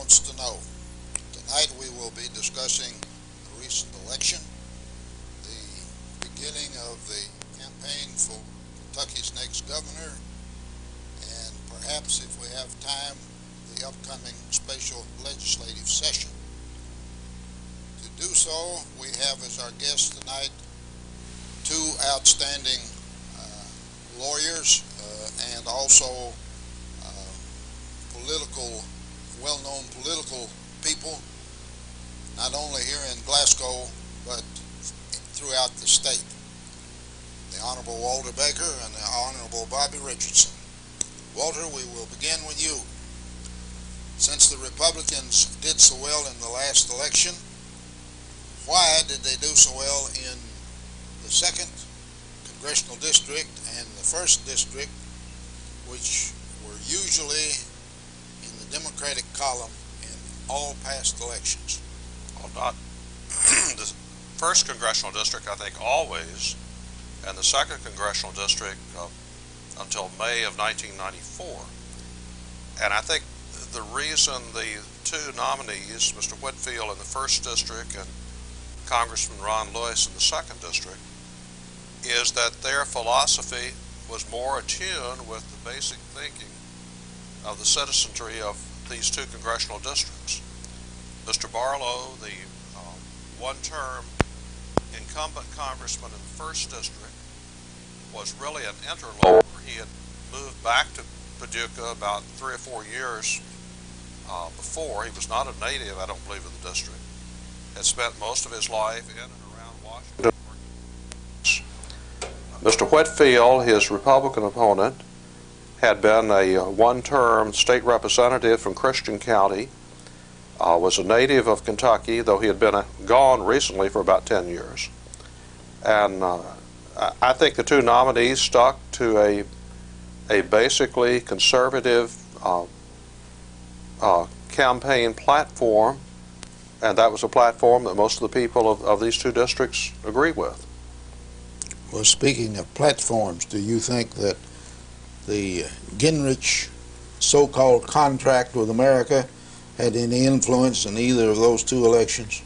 Wants to Know. Tonight we will be discussing the recent election, the beginning of the campaign for Kentucky's next governor, and perhaps, if we have time, the upcoming special legislative session. To do so, we have as our guests tonight two outstanding lawyers and also well-known political people, not only here in Glasgow, but throughout the state. The Honorable Walter Baker and the Honorable Bobby Richardson. Walter, we will begin with you. Since the Republicans did so well in the last election, why did they do so well in the 2nd Congressional District and the 1st District, which were usually in the Democratic column in all past elections? Well, not the 1st Congressional District, I think, always, and the 2nd Congressional District until May of 1994. And I think the reason the two nominees, Mr. Whitfield in the 1st District and Congressman Ron Lewis in the 2nd District, is that their philosophy was more attuned with the basic thinking of the citizenry of these two congressional districts. Mr. Barlow, the one-term incumbent congressman in the 1st District, was really an interloper. He had moved back to Paducah about 3 or 4 years before. He was not a native, I don't believe, of the district. Had spent most of his life in and around Washington. Mr. Whitfield, his Republican opponent, had been a one-term state representative from Christian County, was a native of Kentucky, though he had been gone recently for about 10 years. And I think the two nominees stuck to a basically conservative campaign platform, and that was a platform that most of the people of these two districts agree with. Well, speaking of platforms, do you think that the Gingrich so-called contract with America had any influence in either of those two elections?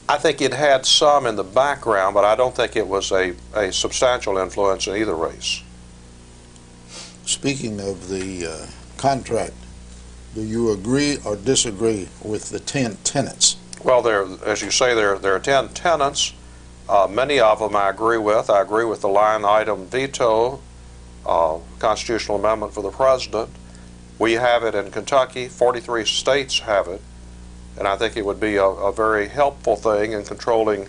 I think it had some in the background, but I don't think it was a substantial influence in either race. Speaking of the contract, do you agree or disagree with the 10 tenets? Well, as you say, there are 10 tenets. Many of them I agree with. I agree with the line item veto, constitutional amendment for the president. We have it in Kentucky. 43 states have it. And I think it would be a very helpful thing in controlling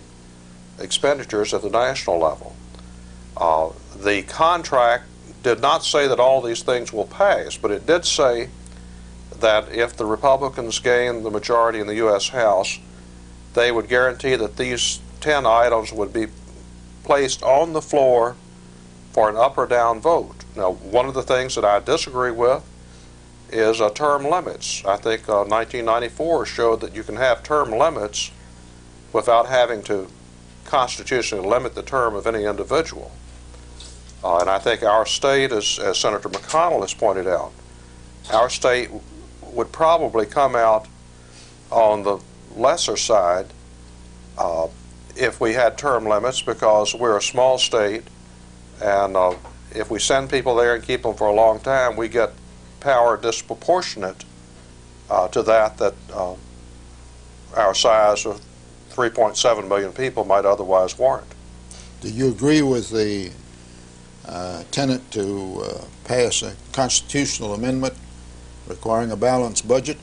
expenditures at the national level. The contract did not say that all these things will pass, but it did say that if the Republicans gain the majority in the U.S. House, they would guarantee that these 10 items would be placed on the floor for an up or down vote. Now, one of the things that I disagree with is term limits. I think 1994 showed that you can have term limits without having to constitutionally limit the term of any individual. And I think our state, as Senator McConnell has pointed out, our state would probably come out on the lesser side if we had term limits, because we're a small state, and if we send people there and keep them for a long time, we get power disproportionate to that our size of 3.7 million people might otherwise warrant. Do you agree with the tenet to pass a constitutional amendment requiring a balanced budget?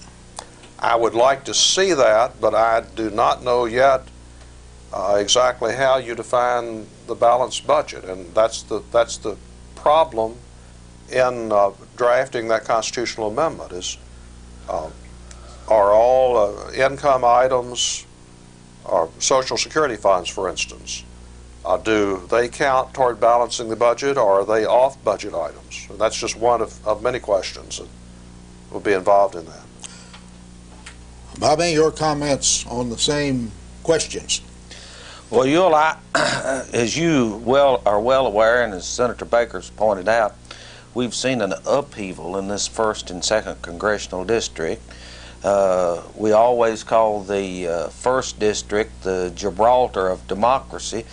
I would like to see that, but I do not know yet exactly how you define the balanced budget, and that's the problem in drafting that constitutional amendment. Is are all income items, or Social Security funds, for instance, do they count toward balancing the budget, or are they off-budget items? And that's just one of many questions that will be involved in that. Bobby, your comments on the same questions? Well, Uhel, as you are well aware, and as Senator Baker's pointed out, we've seen an upheaval in this 1st and 2nd congressional district. We always call the first district the Gibraltar of democracy.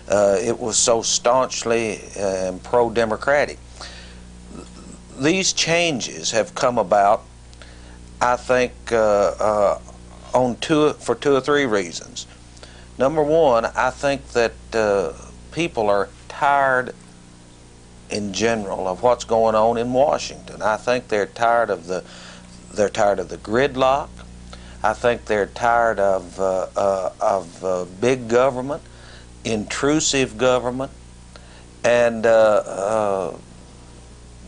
It was so staunchly pro-democratic. These changes have come about, I think, for two or three reasons. Number one, I think that people are tired in general of what's going on in Washington. I think they're tired of the gridlock. I think they're tired of big government, intrusive government, and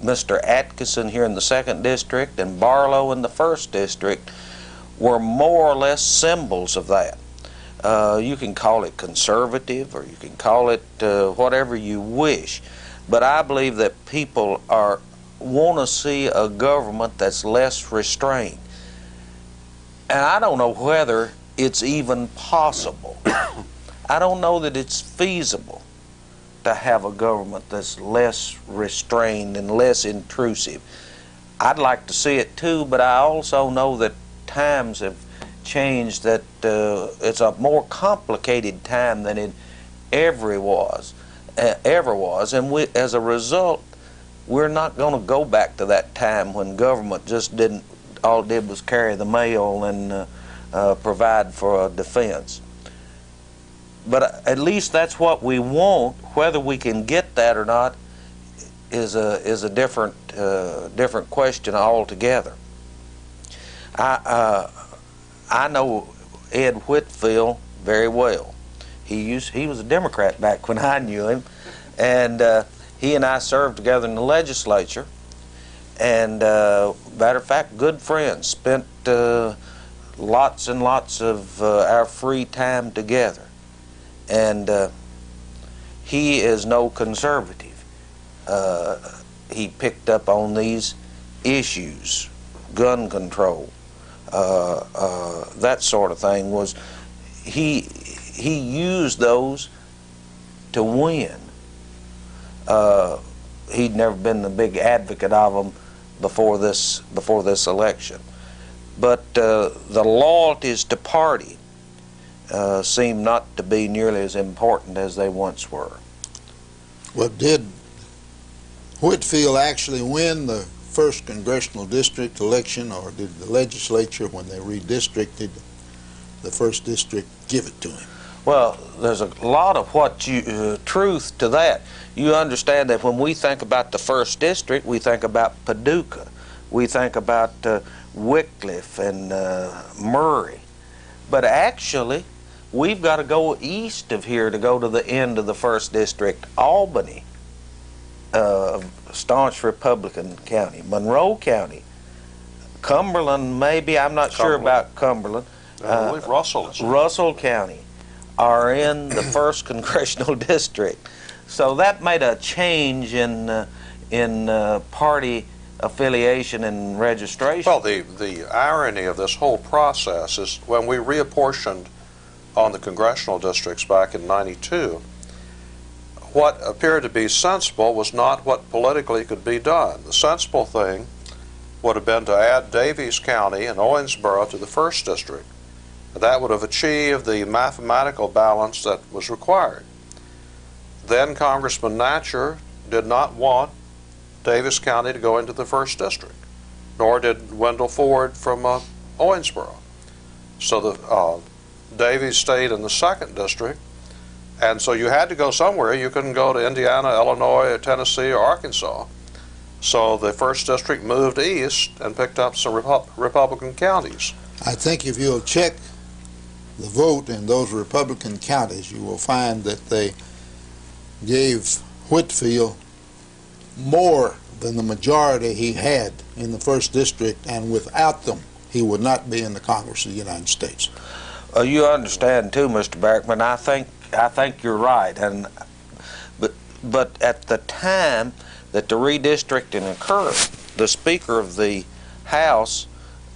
Mr. Atkinson here in the 2nd District and Barlow in the 1st District were more or less symbols of that. You can call it conservative, or you can call it whatever you wish, but I believe that people want to see a government that's less restrained. And I don't know whether it's even possible. I don't know that it's feasible to have a government that's less restrained and less intrusive. I'd like to see it too, but I also know that times have changed, that it's a more complicated time than it ever was, and as a result, we're not going to go back to that time when government just all it did was carry the mail and provide for a defense. But at least that's what we want. Whether we can get that or not is a different question altogether. I know Ed Whitfield very well. He was a Democrat back when I knew him, and he and I served together in the legislature. And matter of fact, good friends. Spent lots and lots of our free time together. And he is no conservative. He picked up on these issues, gun control, that sort of thing. He used those to win. He'd never been the big advocate of them before this election, but the loyalties to party seem not to be nearly as important as they once were. Well, did Whitfield actually win the 1st congressional district election, or did the legislature, when they redistricted the 1st district, give it to him? Well, there's a lot of truth to that. You understand that when we think about the 1st district, we think about Paducah, we think about Wycliffe and Murray, but actually we've got to go east of here to go to the end of the 1st district. Albany, staunch Republican county. Monroe County, Cumberland, maybe, I'm not sure about Cumberland. I believe Russell is. Russell County are in the 1st congressional district. So that made a change in party affiliation and registration. Well, the irony of this whole process is when we reapportioned on the congressional districts back in '92, what appeared to be sensible was not what politically could be done. The sensible thing would have been to add Daviess County and Owensboro to the 1st district. That would have achieved the mathematical balance that was required. Then Congressman Natcher did not want Daviess County to go into the 1st district, nor did Wendell Ford from Owensboro. So the Daviess stayed in the 2nd district, and so you had to go somewhere. You couldn't go to Indiana, Illinois, or Tennessee, or Arkansas. So the 1st district moved east and picked up some Republican counties. I think if you'll check the vote in those Republican counties, you will find that they gave Whitfield more than the majority he had in the 1st district, and without them he would not be in the Congress of the United States. You understand too, Mr. Barrickman, I think you're right, but at the time that the redistricting occurred, the Speaker of the House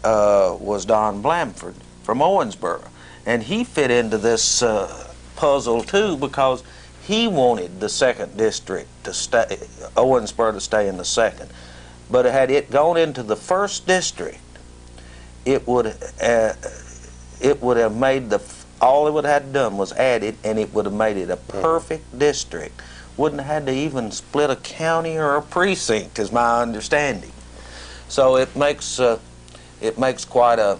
was Don Blanford from Owensboro, and he fit into this puzzle too, because he wanted the 2nd district to stay, Owensboro to stay in the 2nd. But had it gone into the 1st district, it would have made all it would have had to done was add it, and it would have made it a perfect district. Wouldn't have had to even split a county or a precinct, is my understanding. So it makes quite a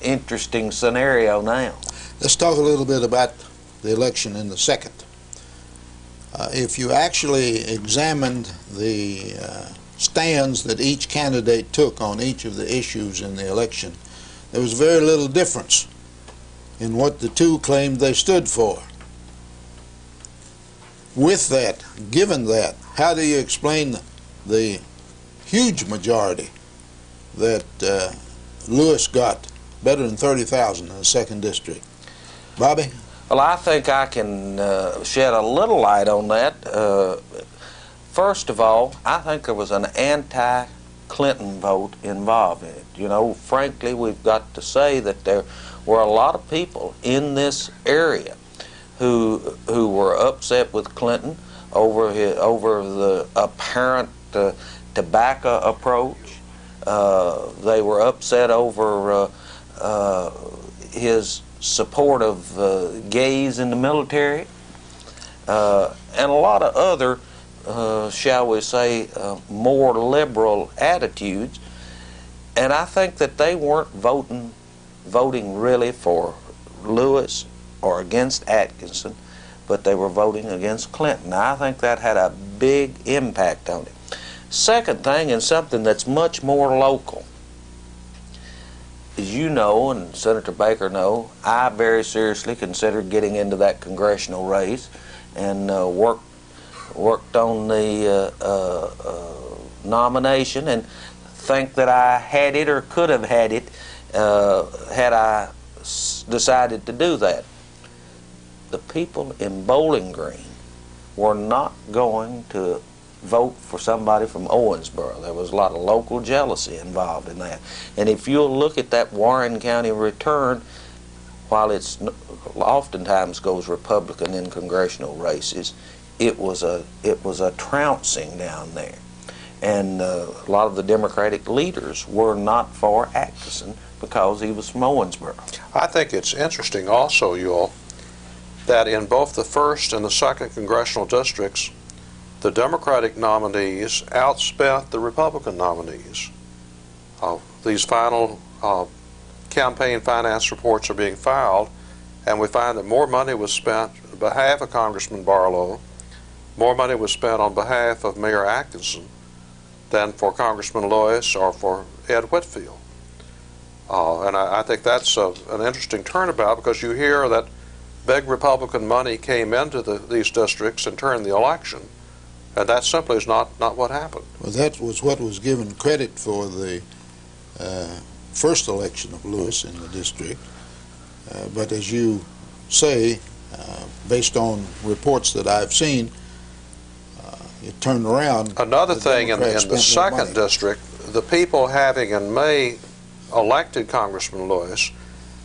interesting scenario now. Let's talk a little bit about the election in the second. If you actually examined the stands that each candidate took on each of the issues in the election, there was very little difference in what the two claimed they stood for. With that, given that, how do you explain the huge majority that Lewis got, better than 30,000 in the second district? Bobby? Well, I think I can shed a little light on that. First of all, I think there was an anti-Clinton vote involved in it. You know, frankly, we've got to say that there were a lot of people in this area who were upset with Clinton over the apparent tobacco approach. They were upset over his support of gays in the military, and a lot of other, shall we say, more liberal attitudes. And I think that they weren't voting really for Lewis or against Atkinson, but they were voting against Clinton. Now, I think that had a big impact on it. Second thing, and something that's much more local, as you know, and Senator Baker know, I very seriously considered getting into that congressional race, and worked on the nomination, and think that I had it or could have had it had I decided to do that. The people in Bowling Green were not going to vote for somebody from Owensboro. There was a lot of local jealousy involved in that. And if you'll look at that Warren County return, while it's oftentimes goes Republican in congressional races, it was a trouncing down there. And a lot of the Democratic leaders were not for Atkinson because he was from Owensboro. I think it's interesting also, Uhel, that in both the first and the second congressional districts, the Democratic nominees outspent the Republican nominees. These final campaign finance reports are being filed, and we find that more money was spent on behalf of Congressman Barlow, more money was spent on behalf of Mayor Atkinson than for Congressman Lewis or for Ed Whitfield. And I think that's an interesting turnabout, because you hear that big Republican money came into these districts and turned the election, and that simply is not what happened. Well, that was what was given credit for the first election of Lewis in the district. But as you say, based on reports that I've seen, it turned around. Another thing in the second district, the people having in May elected Congressman Lewis,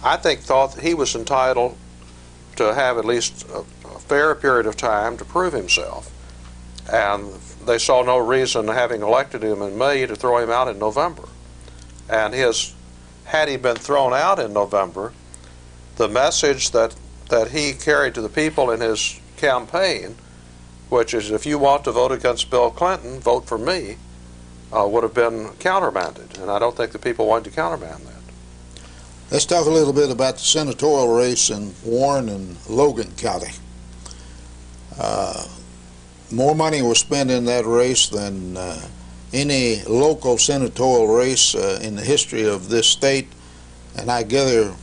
I think thought that he was entitled to have at least a fair period of time to prove himself. And they saw no reason, having elected him in May, to throw him out in November. And had he been thrown out in November, the message that he carried to the people in his campaign, which is, if you want to vote against Bill Clinton, vote for me, would have been countermanded. And I don't think the people wanted to countermand that. Let's talk a little bit about the senatorial race in Warren and Logan County. More money was spent in that race than any local senatorial race in the history of this state, and I gather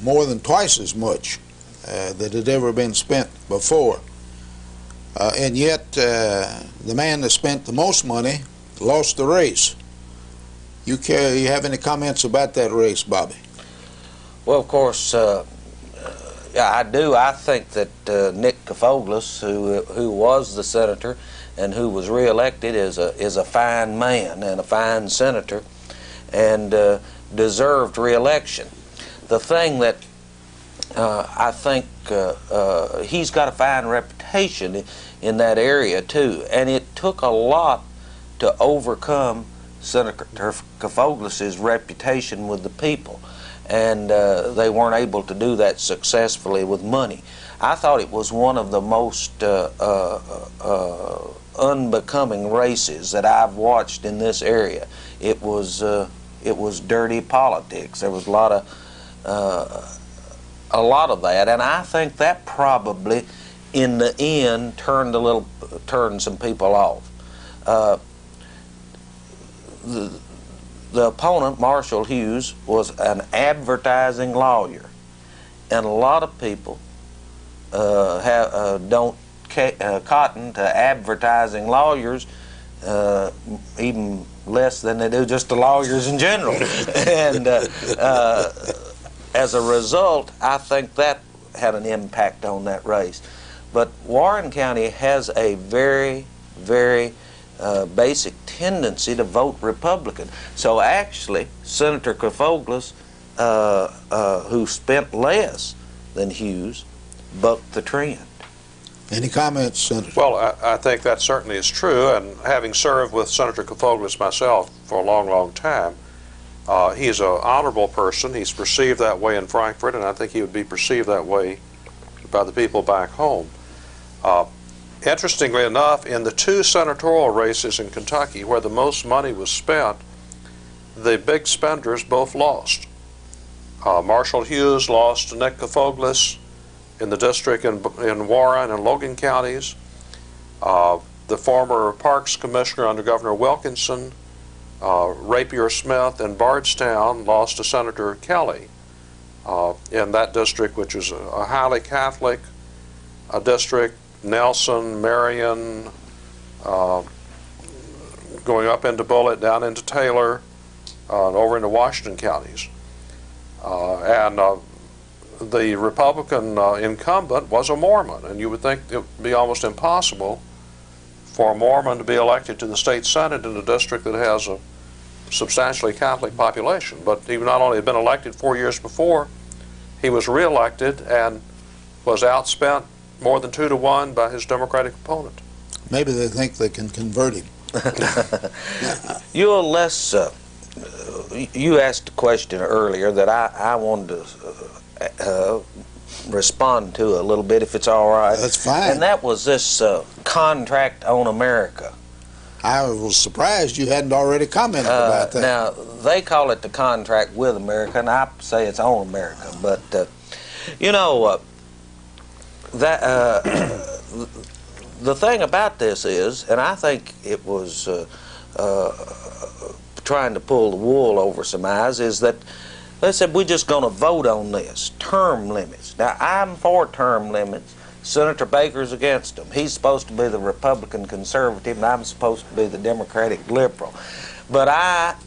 more than twice as much that had ever been spent before. And yet, the man that spent the most money lost the race. You have any comments about that race, Bobby? Well, of course, yeah, I do. I think that Nick Kefoglis, who was the senator and who was reelected, is a fine man and a fine senator, and deserved reelection. The thing that I think he's got a fine reputation in that area too, and it took a lot to overcome Senator Kefoglus's reputation with the people, and they weren't able to do that successfully with money. I thought it was one of the most unbecoming races that I've watched in this area. It was dirty politics. There was a lot of that, and I think that probably, in the end, turned some people off. The opponent, Marshall Hughes, was an advertising lawyer, and a lot of people don't cotton to advertising lawyers, even less than they do just the lawyers in general. And as a result, I think that had an impact on that race. But Warren County has a very, very basic tendency to vote Republican. So actually, Senator Kefoglis, who spent less than Hughes, bucked the trend. Any comments, Senator? Well, I think that certainly is true, and having served with Senator Kefoglis myself for a long, long time, he's an honorable person. He's perceived that way in Frankfort, and I think he would be perceived that way by the people back home. Interestingly enough, in the two senatorial races in Kentucky where the most money was spent, the big spenders both lost. Marshall Hughes lost to Nick Kefoglis in the district in Warren and Logan counties. The former Parks Commissioner under Governor Wilkinson, Rapier Smith in Bardstown, lost to Senator Kelly in that district, which is a highly Catholic district. Nelson, Marion, going up into Bullitt, down into Taylor, and over into Washington counties. And the Republican incumbent was a Mormon, and you would think it would be almost impossible for a Mormon to be elected to the state senate in a district that has a substantially Catholic population. But he not only had been elected 4 years before, he was reelected and was outspent more than 2 to 1 by his Democratic opponent. Maybe they think they can convert him. You're less. You asked a question earlier that I wanted to respond to a little bit, if it's all right. That's fine. And that was this contract on America. I was surprised you hadn't already commented about that. Now, they call it the contract with America, and I say it's on America. But, you know, the thing about this is, and I think it was trying to pull the wool over some eyes, is that they said we're just going to vote on this, term limits. Now, I'm for term limits. Senator Baker's against them. He's supposed to be the Republican conservative, and I'm supposed to be the Democratic liberal. But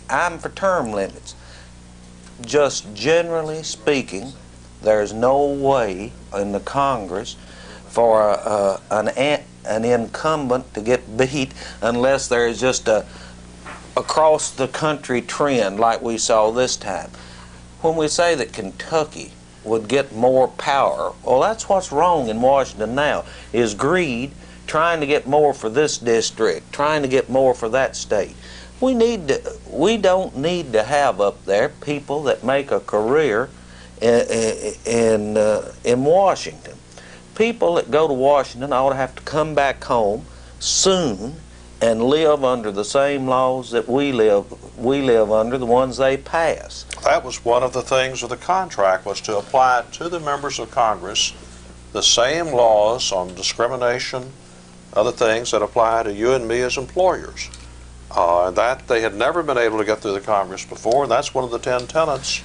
I'm for term limits. Just generally speaking, there's no way in the Congress for an incumbent to get beat unless there is just a across-the-country trend like we saw this time. When we say that Kentucky would get more power, well, that's what's wrong in Washington now, is greed, trying to get more for this district, trying to get more for that state. We don't need to have up there people that make a career in Washington. People that go to Washington ought to have to come back home soon and live under the same laws that we live under, the ones they pass. That was one of the things of the contract, was to apply to the members of Congress the same laws on discrimination, other things that apply to you and me as employers. That they had never been able to get through the Congress before, and that's one of the 10 tenets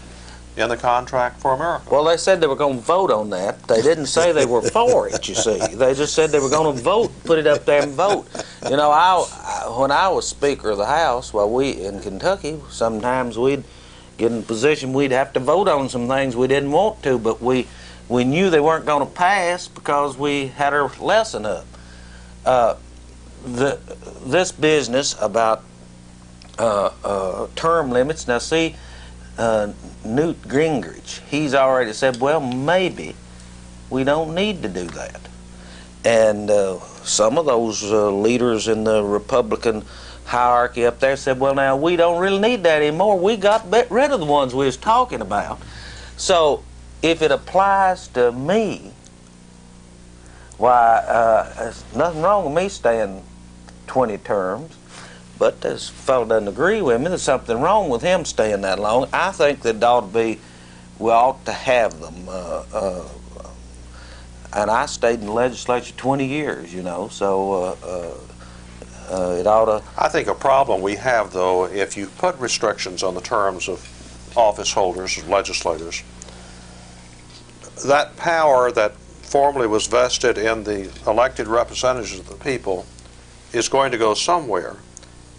in the contract for America. Well, they said they were going to vote on that. They didn't say they were for it, you see. They just said they were going to vote, put it up there and vote. You know, when I was Speaker of the House, well, we in Kentucky, sometimes we'd get in a position we'd have to vote on some things we didn't want to, but we knew they weren't going to pass because we had our lesson up. This business about term limits, now see, Newt Gingrich, he's already said, well, maybe we don't need to do that. And some of those leaders in the Republican hierarchy up there said, well, now, we don't really need that anymore. We got rid of the ones we was talking about. So if it applies to me, why, there's nothing wrong with me staying 20 terms, but this fellow doesn't agree with me. There's something wrong with him staying that long. I think that ought to be, we ought to have them. And I stayed in the legislature 20 years, you know, so it ought to... I think a problem we have, though, if you put restrictions on the terms of office holders, legislators, that power that formerly was vested in the elected representatives of the people is going to go somewhere.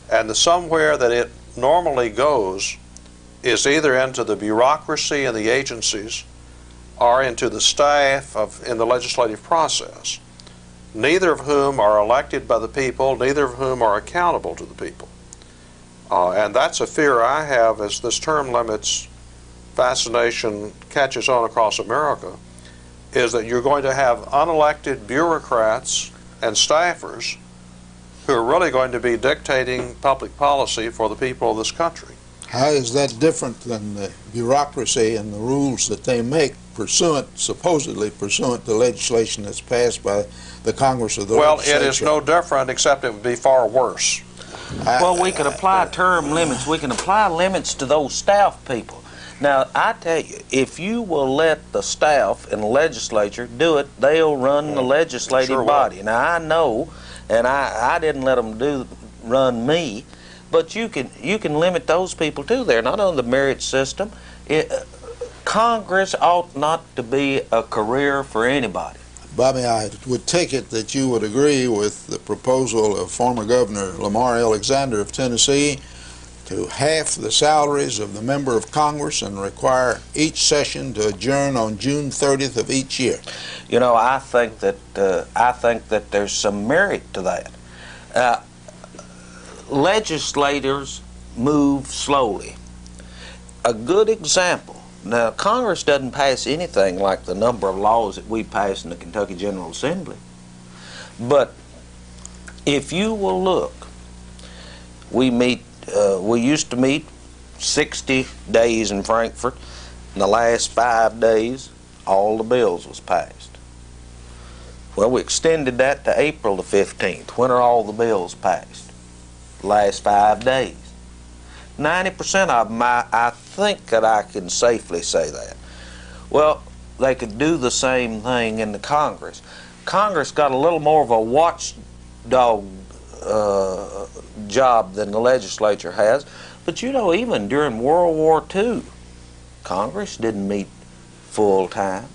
And the somewhere that it normally goes is either into the bureaucracy and the agencies or into the staff in the legislative process, neither of whom are elected by the people, neither of whom are accountable to the people. And that's a fear I have as this term limits fascination catches on across America, is that you're going to have unelected bureaucrats and staffers who are really going to be dictating public policy for the people of this country. How is that different than the bureaucracy and the rules that they make supposedly pursuant to legislation that's passed by the Congress of the legislature? Well, it is no different, except it would be far worse. Well, we could apply term limits. We can apply limits to those staff people. Now, I tell you, if you will let the staff in the legislature do it, they'll run the legislative body. Now, I know, and I didn't let them run me, but you can limit those people too. They're not on the merit system. Congress ought not to be a career for anybody. Bobby, I would take it that you would agree with the proposal of former Governor Lamar Alexander of Tennessee to half the salaries of the member of Congress and require each session to adjourn on June 30th of each year. You know, I think that there's some merit to that. Legislators move slowly. A good example. Now, Congress doesn't pass anything like the number of laws that we pass in the Kentucky General Assembly. But if you will look, we used to meet 60 days in Frankfort. In the last 5 days, all the bills was passed. Well, we extended that to April the 15th. When are all the bills passed? Last 5 days. 90% of them, I think that I can safely say that. Well, they could do the same thing in the Congress. Congress got a little more of a watchdog job than the legislature has. But you know, even during World War II, Congress didn't meet full time.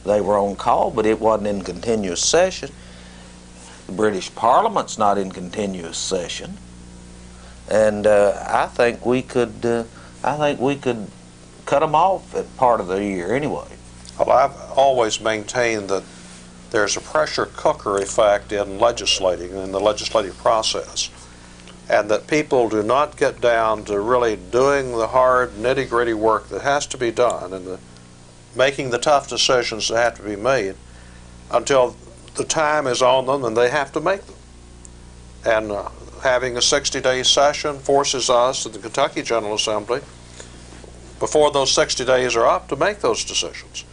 They were on call, but it wasn't in continuous session. The British Parliament's not in continuous session. And I think we could cut them off at part of the year anyway. Well, I've always maintained that there's a pressure cooker effect in legislating, in the legislative process, and that people do not get down to really doing the hard, nitty-gritty work that has to be done and making the tough decisions that have to be made until the time is on them and they have to make them. And having a 60-day session forces us at the Kentucky General Assembly, before those 60 days are up, to make those decisions.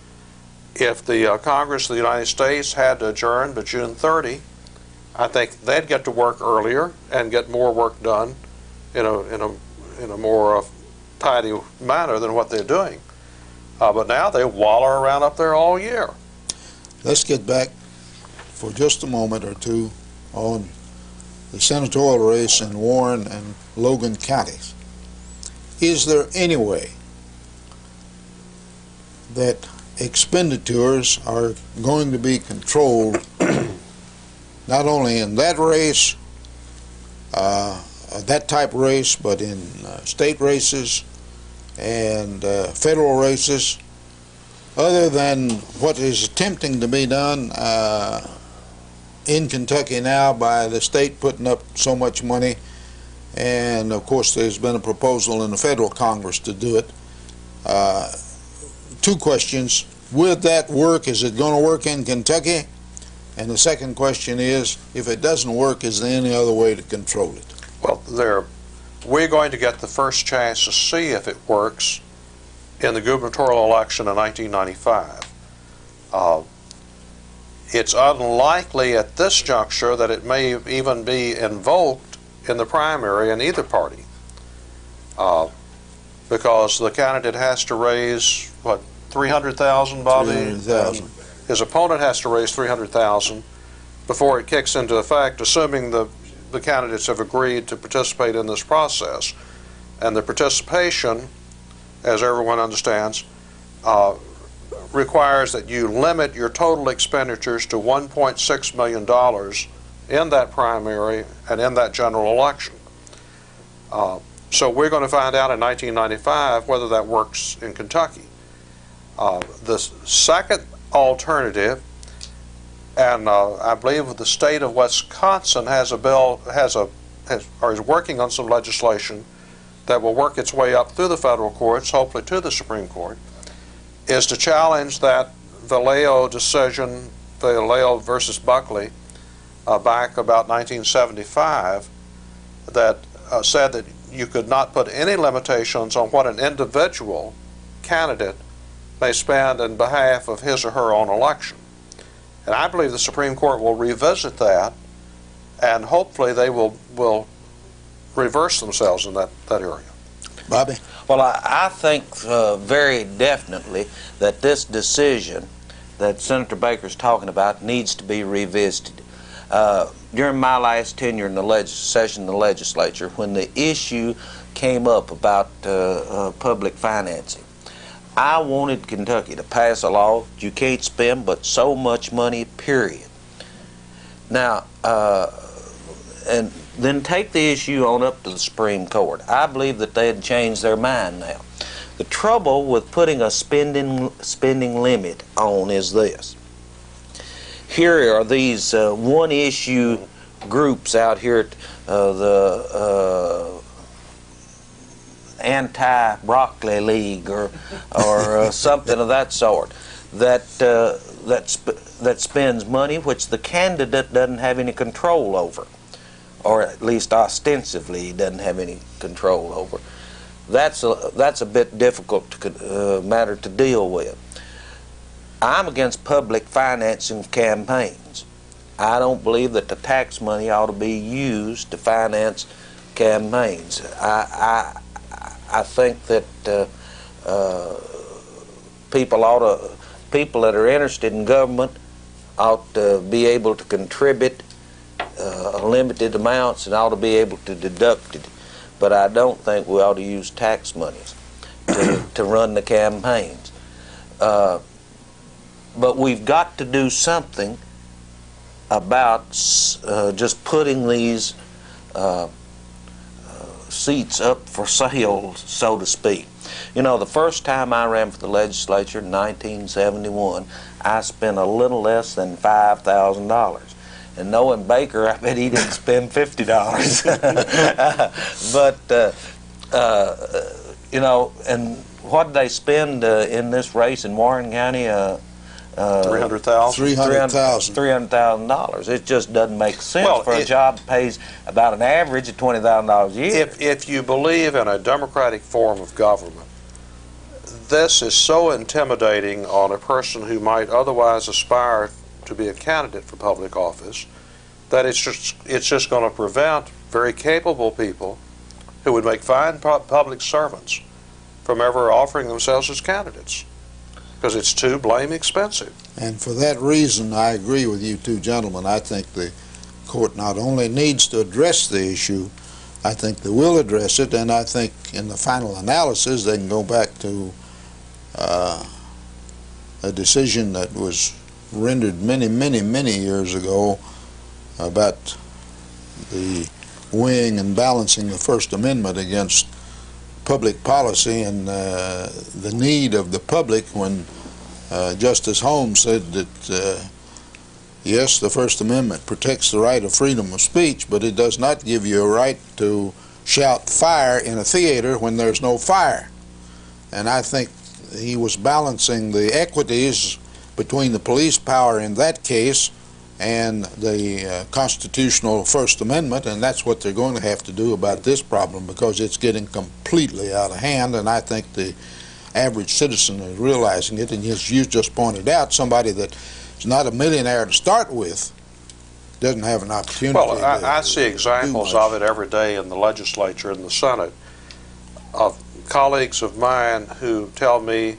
If the Congress of the United States had to adjourn by June 30, I think they'd get to work earlier and get more work done in a more tidy manner than what they're doing. But now they waller around up there all year. Let's get back for just a moment or two on the senatorial race in Warren and Logan counties. Is there any way that expenditures are going to be controlled not only in that race, that type of race, but in state races and federal races, other than what is attempting to be done in Kentucky now by the state putting up so much money, and of course there's been a proposal in the federal Congress to do it. Two questions. Would that work? Is it going to work in Kentucky? And the second question is, if it doesn't work, is there any other way to control it? Well, we're going to get the first chance to see if it works in the gubernatorial election in 1995. It's unlikely at this juncture that it may even be invoked in the primary in either party, because the candidate has to raise, what, 300,000, Bobby? 300,000. His opponent has to raise 300,000 before it kicks into effect, assuming the candidates have agreed to participate in this process. And the participation, as everyone understands, requires that you limit your total expenditures to $1.6 million in that primary and in that general election. So we're going to find out in 1995 whether that works in Kentucky. The second alternative, and I believe the state of Wisconsin has a bill, or is working on some legislation that will work its way up through the federal courts, hopefully to the Supreme Court, is to challenge that Vallejo decision, Vallejo versus Buckley, back about 1975, that said that you could not put any limitations on what an individual candidate may spend in behalf of his or her own election. And I believe the Supreme Court will revisit that, and hopefully they will reverse themselves in that area. Bobby? Well, I think very definitely that this decision that Senator Baker's talking about needs to be revisited. During my last tenure in the session of the legislature, when the issue came up about public financing, I wanted Kentucky to pass a law that you can't spend but so much money, period. Now, and then take the issue on up to the Supreme Court. I believe that they had changed their mind now. The trouble with putting a spending limit on is this. Here are these one-issue groups out here, the anti-broccoli league or something of that sort, that spends money which the candidate doesn't have any control over, or at least ostensibly he doesn't have any control over. That's a bit difficult matter to deal with. I'm against public financing of campaigns. I don't believe that the tax money ought to be used to finance campaigns. I think that people that are interested in government ought to be able to contribute limited amounts and ought to be able to deduct it. But I don't think we ought to use tax monies to run the campaigns. But we've got to do something about just putting these seats up for sale, so to speak. You know, the first time I ran for the legislature in 1971, I spent a little less than $5,000. And knowing Baker, I bet he didn't spend $50. But, you know, and what did they spend in this race in Warren County? $300,000. $300,000. It just doesn't make sense for a job that pays about an average of $20,000 a year. If you believe in a democratic form of government, this is so intimidating on a person who might otherwise aspire to be a candidate for public office that it's just going to prevent very capable people who would make fine public servants from ever offering themselves as candidates, because it's too blame expensive. And for that reason, I agree with you two gentlemen. I think the court not only needs to address the issue, I think they will address it, and I think in the final analysis they can go back to a decision that was rendered many years ago about the weighing and balancing the First Amendment against public policy and the need of the public, when Justice Holmes said that yes, the First Amendment protects the right of freedom of speech, but it does not give you a right to shout fire in a theater when there's no fire. And I think he was balancing the equities between the police power in that case and the constitutional First Amendment, and that's what they're going to have to do about this problem, because it's getting completely out of hand, and I think the average citizen is realizing it. And as you just pointed out, somebody that is not a millionaire to start with doesn't have an opportunity. Well, I see examples of it every day in the legislature and the Senate of colleagues of mine who tell me,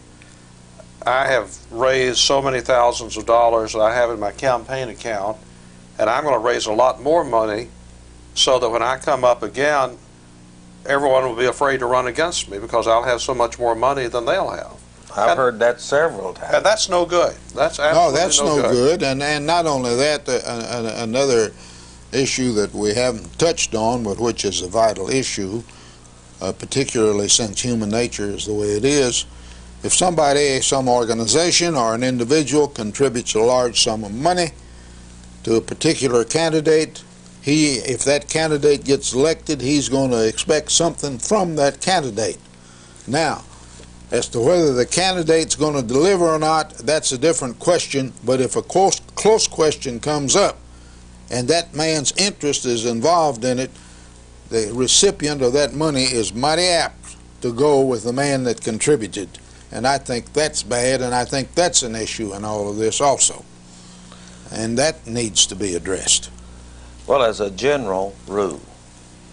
I have raised so many thousands of dollars that I have in my campaign account, and I'm going to raise a lot more money so that when I come up again, everyone will be afraid to run against me because I'll have so much more money than they'll have. I've heard that several times. And that's no good. That's absolutely no, that's no good. And not only that, another issue that we haven't touched on, but which is a vital issue, particularly since human nature is the way it is. If somebody, some organization or an individual contributes a large sum of money to a particular candidate, if that candidate gets elected, he's going to expect something from that candidate. Now, as to whether the candidate's going to deliver or not, that's a different question. But if a close question comes up and that man's interest is involved in it, the recipient of that money is mighty apt to go with the man that contributed. And I think that's bad, and I think that's an issue in all of this also. And that needs to be addressed. Well, as a general rule,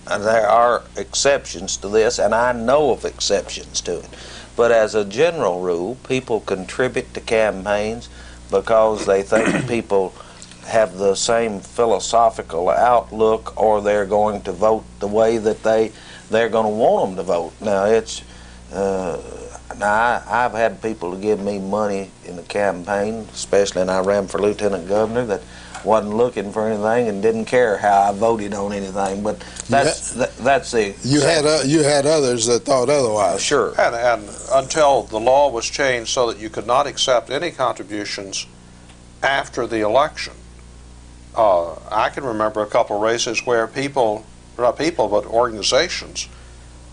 and there are exceptions to this, and I know of exceptions to it, but as a general rule, people contribute to campaigns because they think people have the same philosophical outlook, or they're going to vote the way that they're going to want them to vote. Now, I've had people to give me money in the campaign, especially when I ran for lieutenant governor, that wasn't looking for anything and didn't care how I voted on anything. But that's the you had others that thought otherwise. Sure. And until the law was changed so that you could not accept any contributions after the election, I can remember a couple races where organizations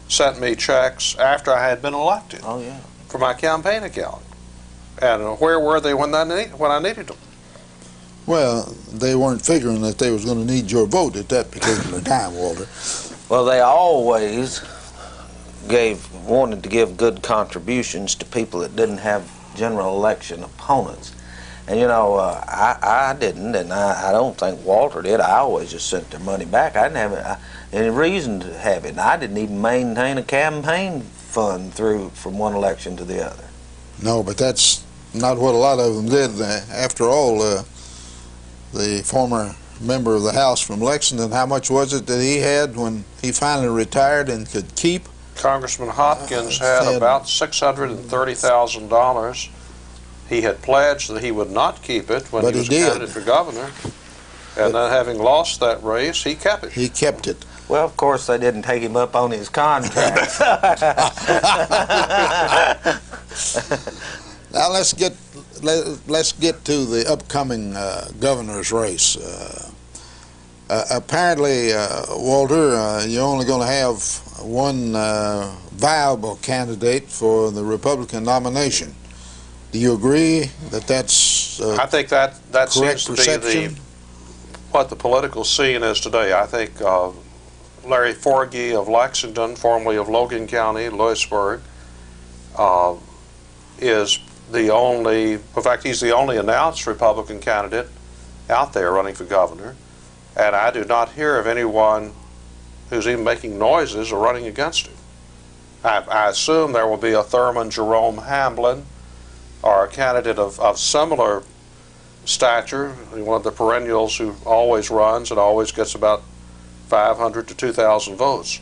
sent me checks after I had been elected. Oh, yeah. For my campaign account. And where were they when I needed them? Well, they weren't figuring that they was going to need your vote at that particular time, Walter. Well, they always wanted to give good contributions to people that didn't have general election opponents. And you know, I didn't, and I don't think Walter did. I always just sent their money back. I didn't have any reason to have it. I didn't even maintain a campaign fund from one election to the other. No, but that's not what a lot of them did. After all, the former member of the House from Lexington, how much was it that he had when he finally retired and could keep? Congressman Hopkins had about $630,000. He had pledged that he would not keep it when he was a candidate for governor, and then having lost that race, he kept it. He kept it. Well, of course, they didn't take him up on his contract. Now let's get to the upcoming governor's race. Apparently, Walter, you're only going to have one viable candidate for the Republican nomination. Do you agree that that's I think that seems to perception? be what the political scene is today. I think Larry Forgy of Lexington, formerly of Logan County, Lewisburg, is the only, in fact, he's the only announced Republican candidate out there running for governor, and I do not hear of anyone who's even making noises or running against him. I assume there will be a Thurman Jerome Hamblin, or a candidate of similar stature, one of the perennials who always runs and always gets about 500 to 2,000 votes.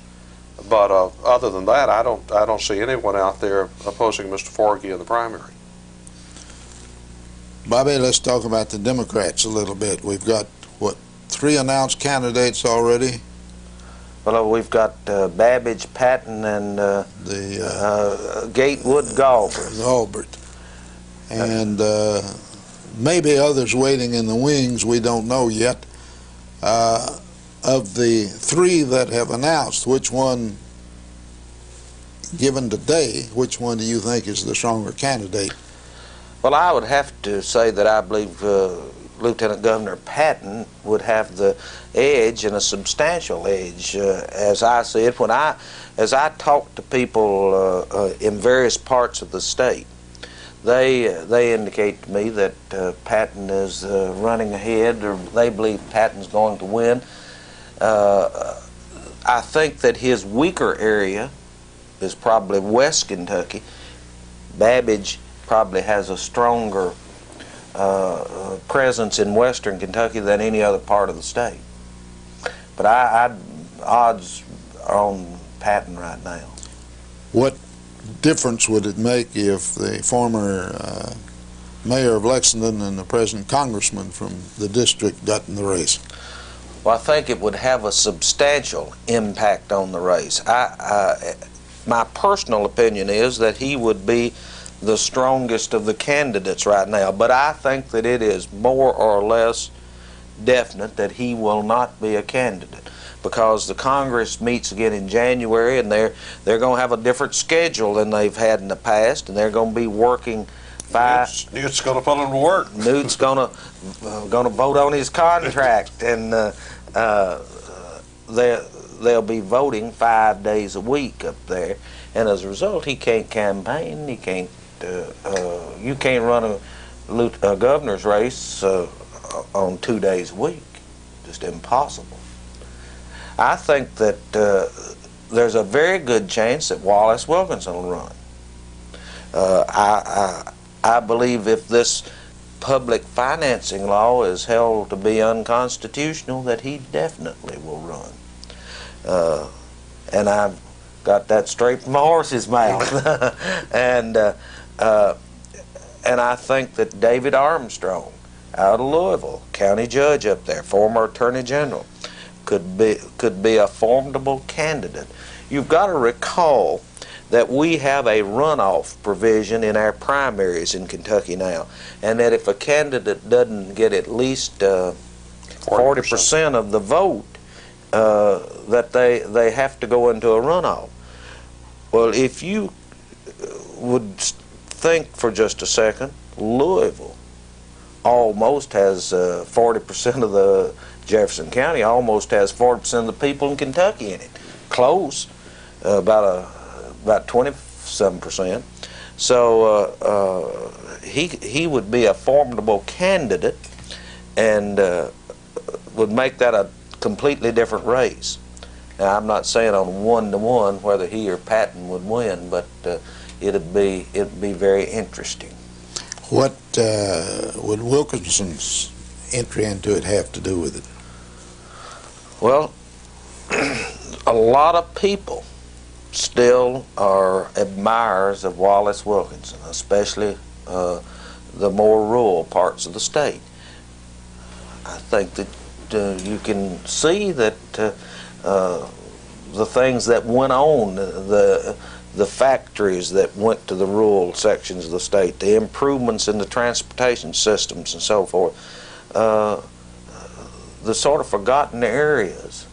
But other than that, I don't see anyone out there opposing Mr. Forgy in the primary. Bobby, let's talk about the Democrats a little bit. We've got, what, 3 announced candidates already? Well, we've got Babbage, Patton, and Gatewood Galbraith. And maybe others waiting in the wings, we don't know yet. Of the 3 that have announced, which one, given today, which one do you think is the stronger candidate? Well, I would have to say that I believe Lieutenant Governor Patton would have the edge, and a substantial edge, as I see it. As I talk to people in various parts of the state, they indicate to me that Patton is running ahead, or they believe Patton's going to win. I think that his weaker area is probably West Kentucky. Babbage probably has a stronger presence in Western Kentucky than any other part of the state. But odds are on Patton right now. What difference would it make if the former mayor of Lexington and the present congressman from the district got in the race? Well, I think it would have a substantial impact on the race. My personal opinion is that he would be the strongest of the candidates right now, but I think that it is more or less definite that he will not be a candidate, because the Congress meets again in January, and they're going to have a different schedule than they've had in the past, and they're going to be working Newt's going to put him to work. Newt's going to vote on his contract, and they'll be voting 5 days a week up there, and as a result, he can't campaign. He can't. You can't run a governor's race on 2 days a week. Just impossible. I think that there's a very good chance that Wallace Wilkinson will run. I believe if this public financing law is held to be unconstitutional, that he definitely will run. And I've got that straight from the horse's mouth. And I think that David Armstrong out of Louisville, county judge up there, former attorney general, could be a formidable candidate. You've got to recall that we have a runoff provision in our primaries in Kentucky now, and that if a candidate doesn't get at least 40% of the vote, that they have to go into a runoff. Well, if you would think for just a second, Louisville almost has 40% of the Jefferson County almost has 40% of the people in Kentucky in it. Close, about 27%. So he would be a formidable candidate, and would make that a completely different race. Now, I'm not saying on 1-to-1 whether he or Patton would win, but it'd be very interesting. What would Wilkinson's entry into it have to do with it? Well, a lot of people still are admirers of Wallace Wilkinson, especially the more rural parts of the state. I think that you can see that the things that went on, the factories that went to the rural sections of the state, the improvements in the transportation systems and so forth, the sort of forgotten areas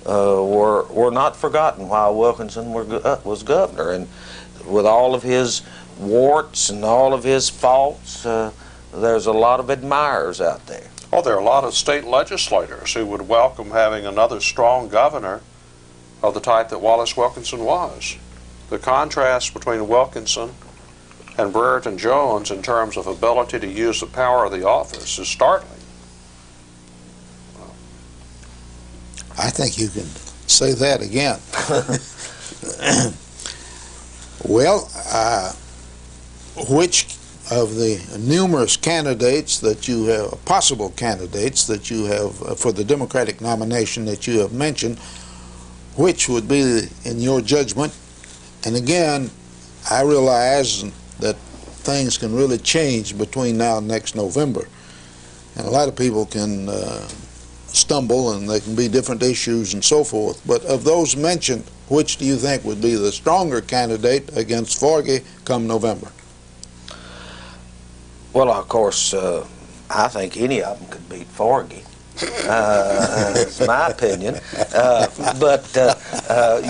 were not forgotten while Wilkinson was governor. And with all of his warts and all of his faults, there's a lot of admirers out there. Oh, there are a lot of state legislators who would welcome having another strong governor of the type that Wallace Wilkinson was. The contrast between Wilkinson and Brereton Jones in terms of ability to use the power of the office is startling. I think you can say that again. Well, which of the numerous candidates that you have, possible candidates that you have for the Democratic nomination that you have mentioned, which would be, in your judgment, and again, I realize that things can really change between now and next November, and a lot of people can stumble, and there can be different issues and so forth, but of those mentioned, which do you think would be the stronger candidate against Forgy come November? Well, of course, I think any of them could beat Forgy. It's my opinion. But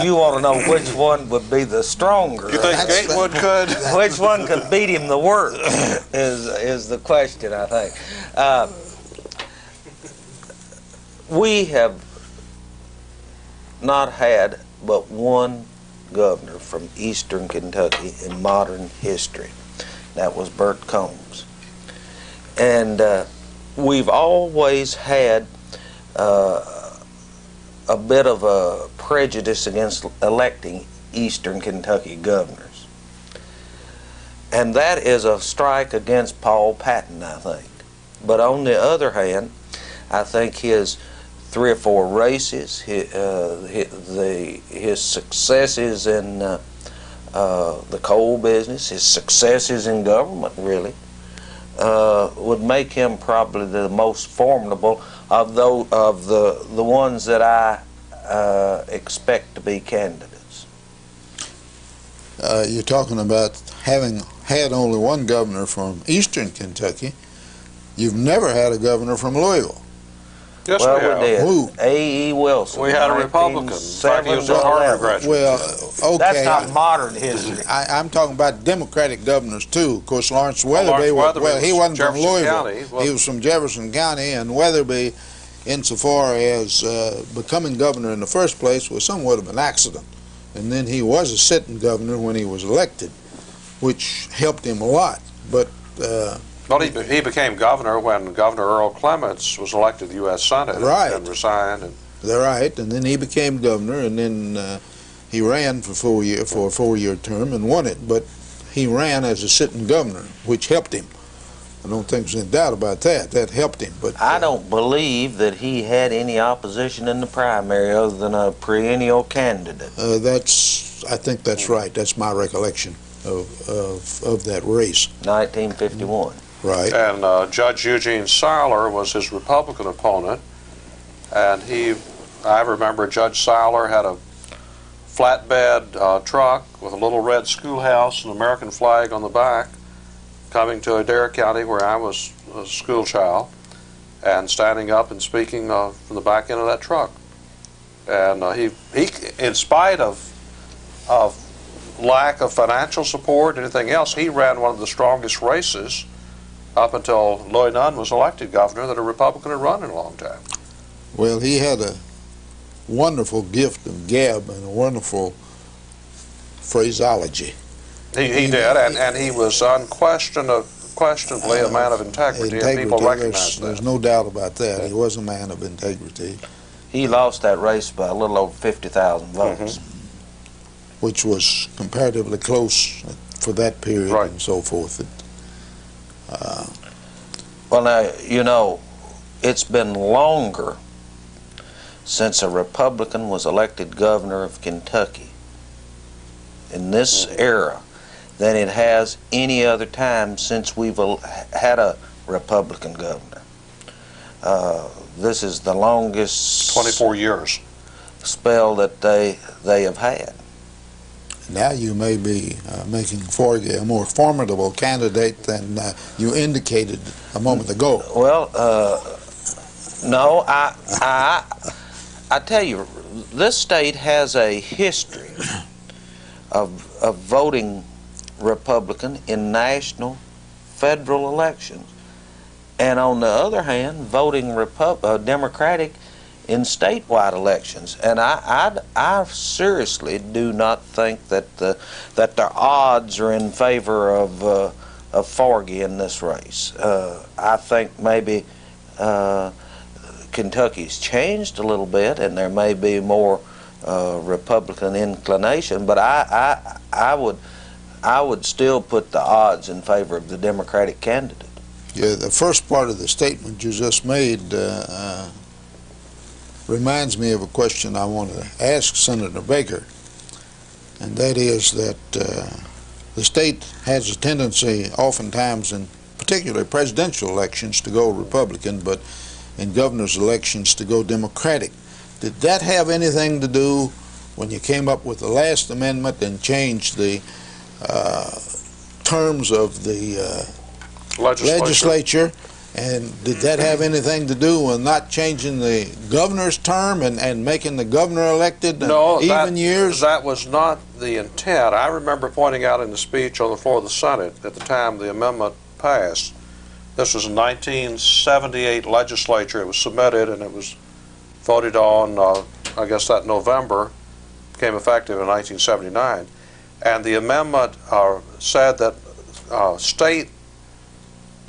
you want to know which one would be the stronger. You think Gatewood could? Which one could beat him the worst is the question, I think. we have not had but one governor from eastern Kentucky in modern history. That was Bert Combs. And we've always had a bit of a prejudice against electing eastern Kentucky governors. And that is a strike against Paul Patton, I think. But on the other hand, I think his 3 or 4 races, his successes in the coal business, his successes in government, really, would make him probably the most formidable of the ones that I expect to be candidates. You're talking about having had only one governor from eastern Kentucky. You've never had a governor from Louisville. Yes, Well, we have. did. Who? A.E. Wilson. We had a Republican. In fact, he was a Harvard graduate. Well, okay. That's not modern history. I'm talking about Democratic governors too. Of course, Lawrence Weatherby. Lawrence He wasn't from Jefferson Louisville. County. He was from Jefferson County, and Weatherby, insofar as becoming governor in the first place, was somewhat of an accident. And then he was a sitting governor when he was elected, which helped him a lot. But Well, he became governor when Governor Earl Clements was elected to the U.S. Senate Right. and resigned. And they're right, and then he became governor, and then he ran for a 4-year term and won it. But he ran as a sitting governor, which helped him. I don't think there's any doubt about that. That helped him. But I don't believe that he had any opposition in the primary other than a perennial candidate. I think that's right. That's my recollection of that race. 1951. Right. And Judge Eugene Seiler was his Republican opponent. And I remember Judge Seiler had a flatbed truck with a little red schoolhouse and an American flag on the back, coming to Adair County where I was a school child, and standing up and speaking from the back end of that truck. And he in spite of lack of financial support and anything else, he ran one of the strongest races up until Lloyd Nunn was elected governor that a Republican had run in a long time. Well, he had a wonderful gift of gab and a wonderful phraseology. He did, and he was unquestionably a man of integrity, and people recognized that. There's no doubt about that. He was a man of integrity. He lost that race by a little over 50,000 votes. Which was comparatively close for that period, Right. and so forth. Well, now, you know, it's been longer since a Republican was elected governor of Kentucky in this era than it has any other time since we've had a Republican governor. This is the longest 24 years. spell that they have had. Now you may be making Forgy a more formidable candidate than you indicated a moment ago. Well, no, I tell you, this state has a history of voting Republican in national, federal elections, and on the other hand, voting Democratic in statewide elections. And I seriously do not think that the odds are in favor of Forgy in this race. I think maybe Kentucky's changed a little bit, and there may be more Republican inclination, but I would still put the odds in favor of the Democratic candidate. Yeah, the first part of the statement you just made reminds me of a question I want to ask Senator Baker, and that is that the state has a tendency oftentimes, in particularly presidential elections, to go Republican, but in governor's elections to go Democratic. Did that have anything to do when you came up with the last amendment and changed the terms of the legislature? And did that have anything to do with not changing the governor's term and making the governor elected in even years? That was not the intent. I remember pointing out in the speech on the floor of the Senate at the time the amendment passed. This was a 1978 legislature. It was submitted and it was voted on, I guess that November, became effective in 1979. And the amendment said that state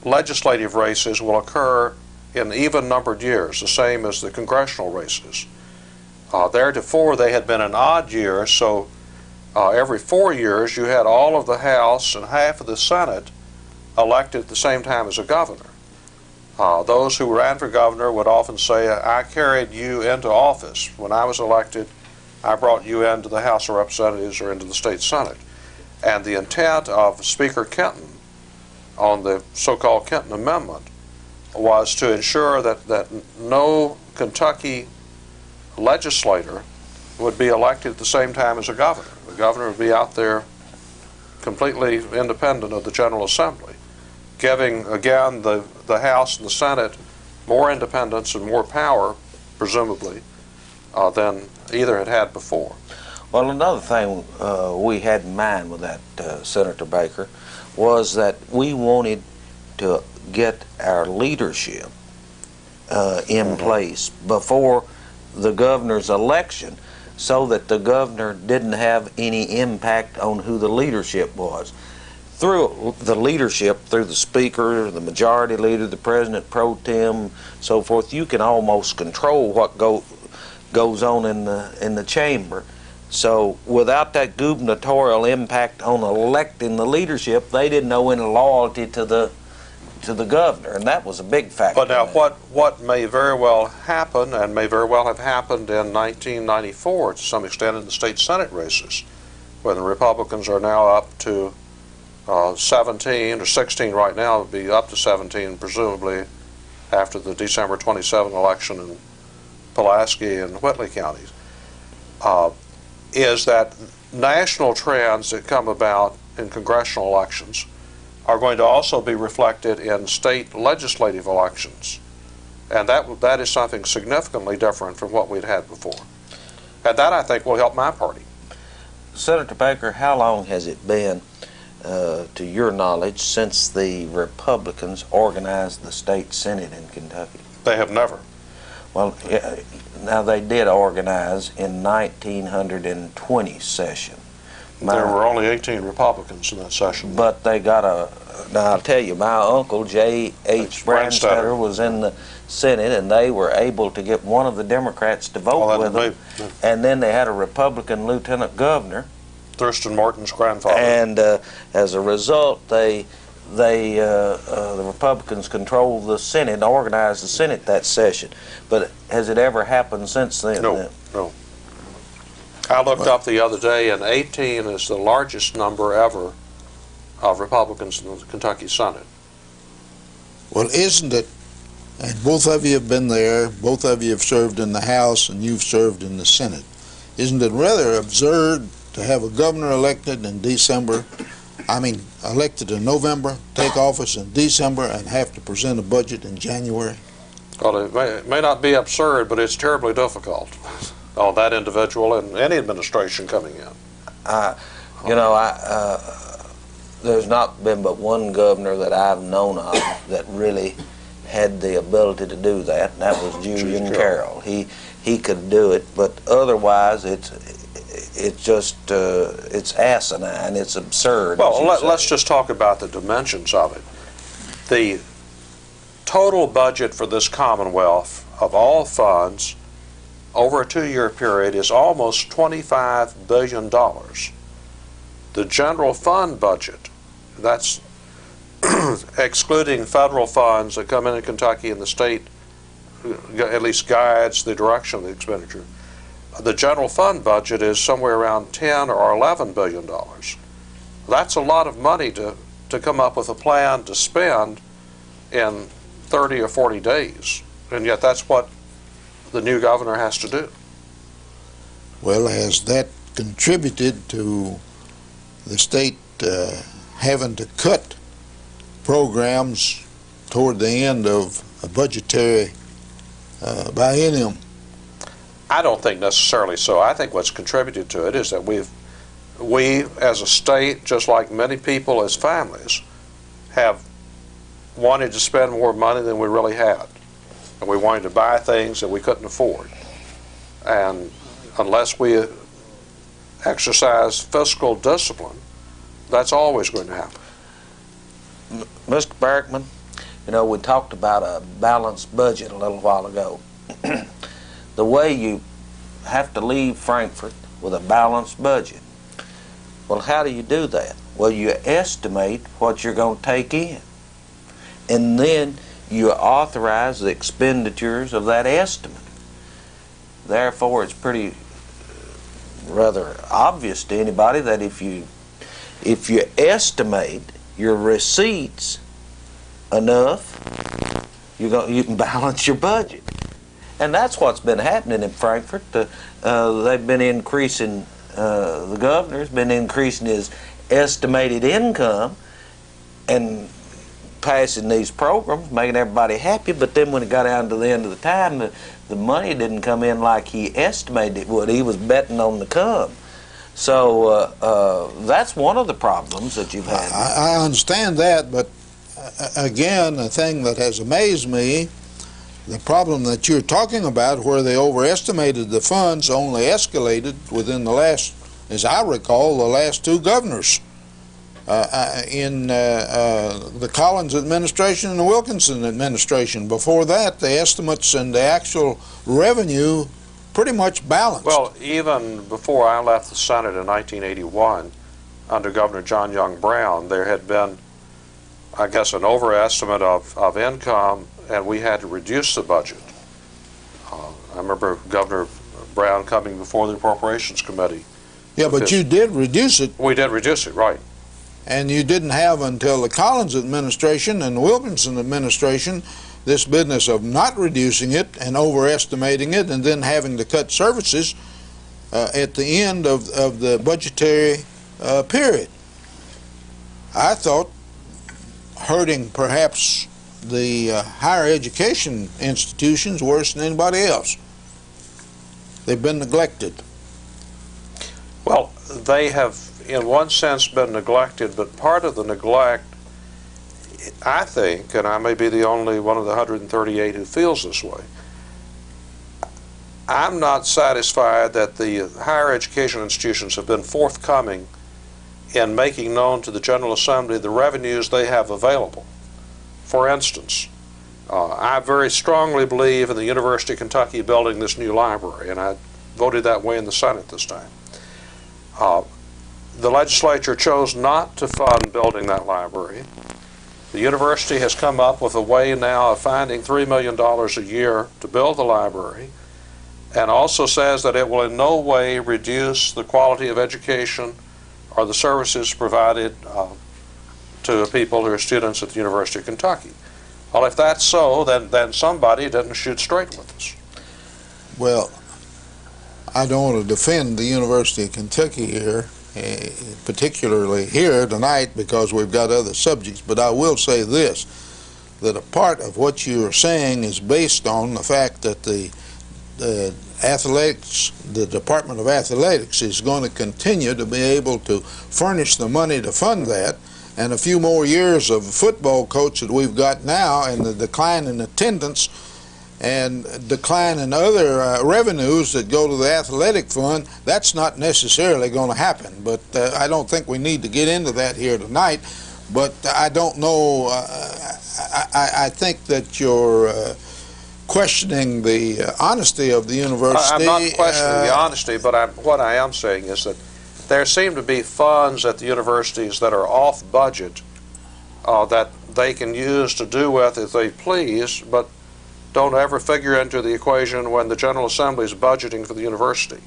legislative races will occur in even-numbered years, the same as the congressional races. Theretofore, they had been in odd years, so every 4 years you had all of the House and half of the Senate elected at the same time as a governor. Those who ran for governor would often say, I carried you into office. When I was elected, I brought you into the House of Representatives or into the state Senate. And the intent of Speaker Kenton on the so-called Kenton Amendment was to ensure that no Kentucky legislator would be elected at the same time as a governor. The governor would be out there completely independent of the General Assembly, giving, again, the House and the Senate more independence and more power, presumably, than either had had before. Well, another thing we had in mind with that, Senator Baker, was that we wanted to get our leadership in place before the governor's election, so that the governor didn't have any impact on who the leadership was. Through the leadership, through the speaker, the majority leader, the president pro tem, so forth, you can almost control what goes on in the chamber. So without that gubernatorial impact on electing the leadership, they didn't know any loyalty to the governor, and that was a big factor. But now what may very well happen, and may very well have happened in 1994 to some extent in the state Senate races, where the Republicans are now up to 17 or 16 right now, it would be up to 17 presumably after the December 27 election in Pulaski and Whitley counties, is that national trends that come about in congressional elections are going to also be reflected in state legislative elections. And that is something significantly different from what we'd had before. And that, I think, will help my party. Senator Baker, how long has it been, to your knowledge, since the Republicans organized the state Senate in Kentucky? They have never. Well, now they did organize in 1920 session. There were only 18 Republicans in that session. But they got now I'll tell you, my uncle, J.H. Brandstetter, was in the Senate, and they were able to get one of the Democrats to vote with them. Yeah. And then they had a Republican lieutenant governor. Thurston Martin's grandfather. And as a result, the Republicans controlled the Senate and organized the Senate that session. But has it ever happened since then? No, no. I looked up the other day, and 18 is the largest number ever of Republicans in the Kentucky Senate. Well, isn't it, and both of you have been there, both of you have served in the House, and you've served in the Senate, isn't it rather absurd to have a governor elected in elected in November, take office in December, and have to present a budget in January? Well, it may not be absurd, but it's terribly difficult on that individual and any administration coming in. There's not been but one governor that I've known of that really had the ability to do that, and that was Julian Carroll. He could do it, but otherwise it's asinine, it's absurd. Well, let's just talk about the dimensions of it. The total budget for this Commonwealth of all funds over a 2-year period is almost $25 billion. The general fund budget, that's excluding federal funds that come in Kentucky and the state at least guides the direction of the expenditure. The general fund budget is somewhere around 10 or 11 billion dollars. That's a lot of money to come up with a plan to spend in 30 or 40 days, and yet that's what the new governor has to do. Well, has that contributed to the state having to cut programs toward the end of a budgetary biennium? I don't think necessarily so. I think what's contributed to it is that we as a state, just like many people as families, have wanted to spend more money than we really had. And we wanted to buy things that we couldn't afford. And unless we exercise fiscal discipline, that's always going to happen. Mr. Barrickman, you know, we talked about a balanced budget a little while ago. The way you have to leave Frankfort with a balanced budget. Well, how do you do that? Well, you estimate what you're going to take in, and then you authorize the expenditures of that estimate. Therefore, it's pretty rather obvious to anybody that if you estimate your receipts enough, you can balance your budget. And that's what's been happening in Frankfort. They've been increasing, the governor's been increasing his estimated income and passing these programs, making everybody happy, but then when it got down to the end of the time, the money didn't come in like he estimated it would. He was betting on the come. So that's one of the problems that you've had. I understand that, but again, the thing that has amazed me, the problem that you're talking about, where they overestimated the funds, only escalated within the last, as I recall, the last two governors. In the Collins administration and the Wilkinson administration. Before that, the estimates and the actual revenue pretty much balanced. Well, even before I left the Senate in 1981, under Governor John Young Brown, there had been, I guess, an overestimate of income, and we had to reduce the budget. I remember Governor Brown coming before the Appropriations Committee. Yeah, but you did reduce it. We did reduce it, right. And you didn't have until the Collins administration and the Wilkinson administration this business of not reducing it and overestimating it and then having to cut services at the end of the budgetary period. I thought hurting perhaps the higher education institutions worse than anybody else. They've been neglected. Well, they have in one sense been neglected, but part of the neglect, I think, and I may be the only one of the 138 who feels this way, I'm not satisfied that the higher education institutions have been forthcoming in making known to the General Assembly the revenues they have available. For instance, I very strongly believe in the University of Kentucky building this new library, and I voted that way in the Senate this time. The legislature chose not to fund building that library. The university has come up with a way now of finding $3 million a year to build the library, and also says that it will in no way reduce the quality of education or the services provided to people who are students at the University of Kentucky. Well, if that's so, then somebody didn't shoot straight with us. Well, I don't want to defend the University of Kentucky here, particularly here tonight, because we've got other subjects, but I will say this, that a part of what you're saying is based on the fact that the athletics, the Department of Athletics is going to continue to be able to furnish the money to fund that, and a few more years of football coach that we've got now, and the decline in attendance and decline in other revenues that go to the athletic fund, that's not necessarily going to happen. But I don't think we need to get into that here tonight. But I don't know, I think that you're questioning the honesty of the university. I'm not questioning the honesty, but what I am saying is that there seem to be funds at the universities that are off budget that they can use to do with as they please, but don't ever figure into the equation when the General Assembly is budgeting for the university.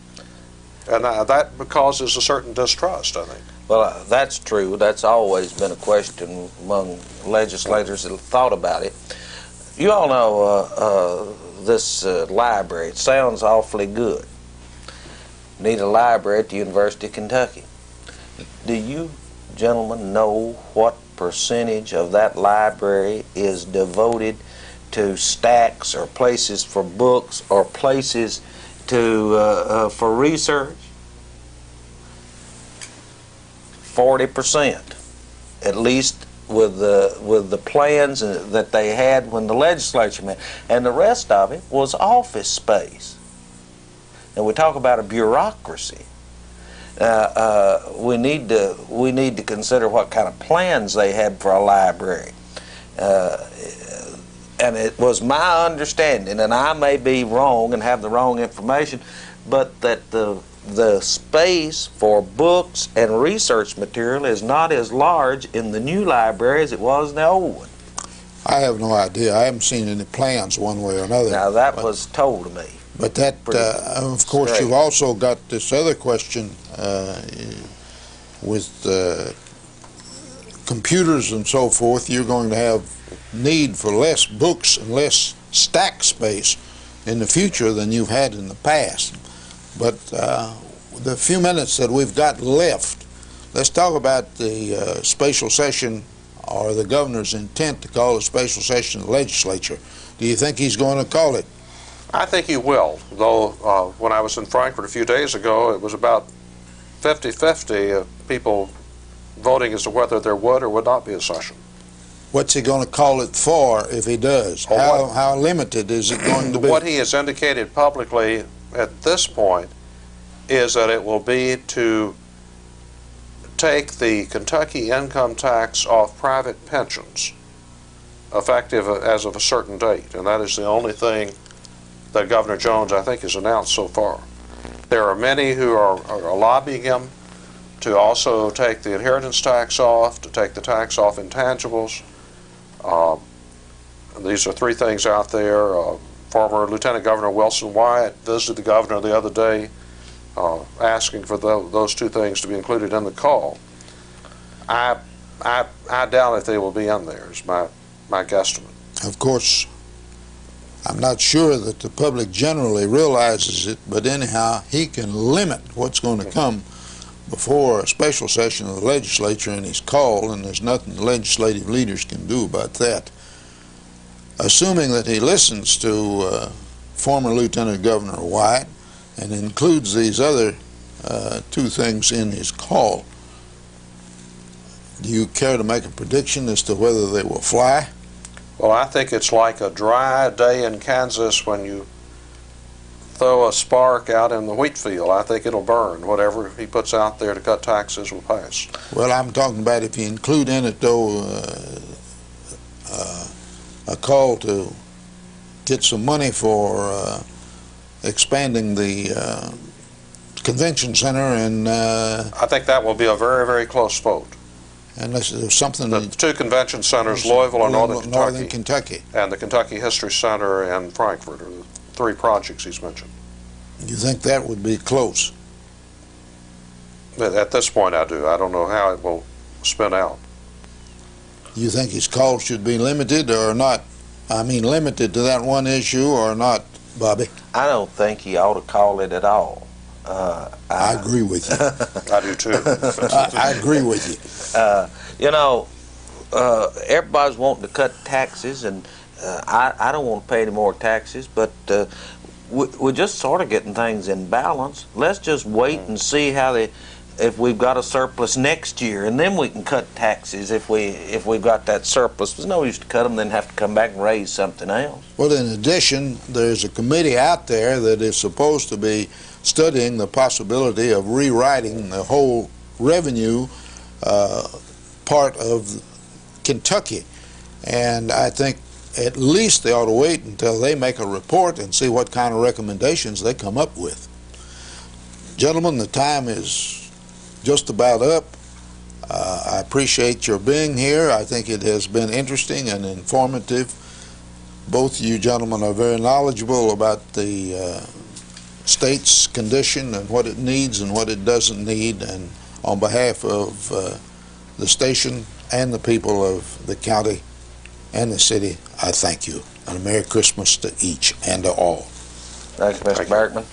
And that causes a certain distrust, I think. Well, that's true. That's always been a question among legislators that have thought about it. You all know this library. It sounds awfully good. Need a library at the University of Kentucky. Do you gentlemen know what percentage of that library is devoted to stacks or places for books or places to for research? 40%, at least with the plans that they had when the legislature met, and the rest of it was office space. And we talk about a bureaucracy. We need to consider what kind of plans they had for a library. And it was my understanding, and I may be wrong and have the wrong information, but that the space for books and research material is not as large in the new library as it was in the old one. I have no idea. I haven't seen any plans one way or another. Now that was told to me. But that, of course, straight. you've also got this other question with computers and so forth. You're going to have need for less books and less stack space in the future than you've had in the past. But the few minutes that we've got left, let's talk about the special session, or the governor's intent to call a special session of the legislature. Do you think he's going to call it? I think he will, though when I was in Frankfurt a few days ago, it was about 50-50 people voting as to whether there would or would not be a session. What's he going to call it for if he does? How limited is it going to be? What he has indicated publicly at this point is that it will be to take the Kentucky income tax off private pensions, effective as of a certain date, and that is the only thing that Governor Jones, I think, has announced so far. There are many who are lobbying him to also take the inheritance tax off, to take the tax off intangibles. These are three things out there. Former Lieutenant Governor Wilson Wyatt visited the governor the other day asking for those two things to be included in the call. I doubt if they will be in there, is my guesstimate. Of course, I'm not sure that the public generally realizes it, but anyhow, he can limit what's going to come before a special session of the legislature in his call, and there's nothing the legislative leaders can do about that. Assuming that he listens to former Lieutenant Governor Wyatt and includes these other two things in his call, do you care to make a prediction as to whether they will fly? Well, I think it's like a dry day in Kansas when you throw a spark out in the wheat field. I think it'll burn. Whatever he puts out there to cut taxes will pass. Well, I'm talking about if you include in it, though, a call to get some money for expanding the convention center, and I think that will be a very, very close vote. Unless there's something. The two convention centers, Louisville and Northern Kentucky, and the Kentucky History Center and Frankfurt, are the three projects he's mentioned. You think that would be close? At this point, I do. I don't know how it will spin out. You think his call should be limited or not? I mean, limited to that one issue or not, Bobby? I don't think he ought to call it at all. I agree with you. I do too. I agree with you. You know, everybody's wanting to cut taxes, and I don't want to pay any more taxes, but we're just sort of getting things in balance. Let's just wait and see how if we've got a surplus next year, and then we can cut taxes if we've got that surplus. There's no use to cut them, then have to come back and raise something else. Well, in addition, there's a committee out there that is supposed to be studying the possibility of rewriting the whole revenue part of Kentucky, and I think at least they ought to wait until they make a report and see what kind of recommendations they come up with. Gentlemen, the time is just about up. I appreciate your being here. I think it has been interesting and informative. Both you gentlemen are very knowledgeable about the state's condition and what it needs and what it doesn't need, and on behalf of the station and the people of the county and the city, I thank you. And a Merry Christmas to each and to all. Thanks, Mr. Barrickman.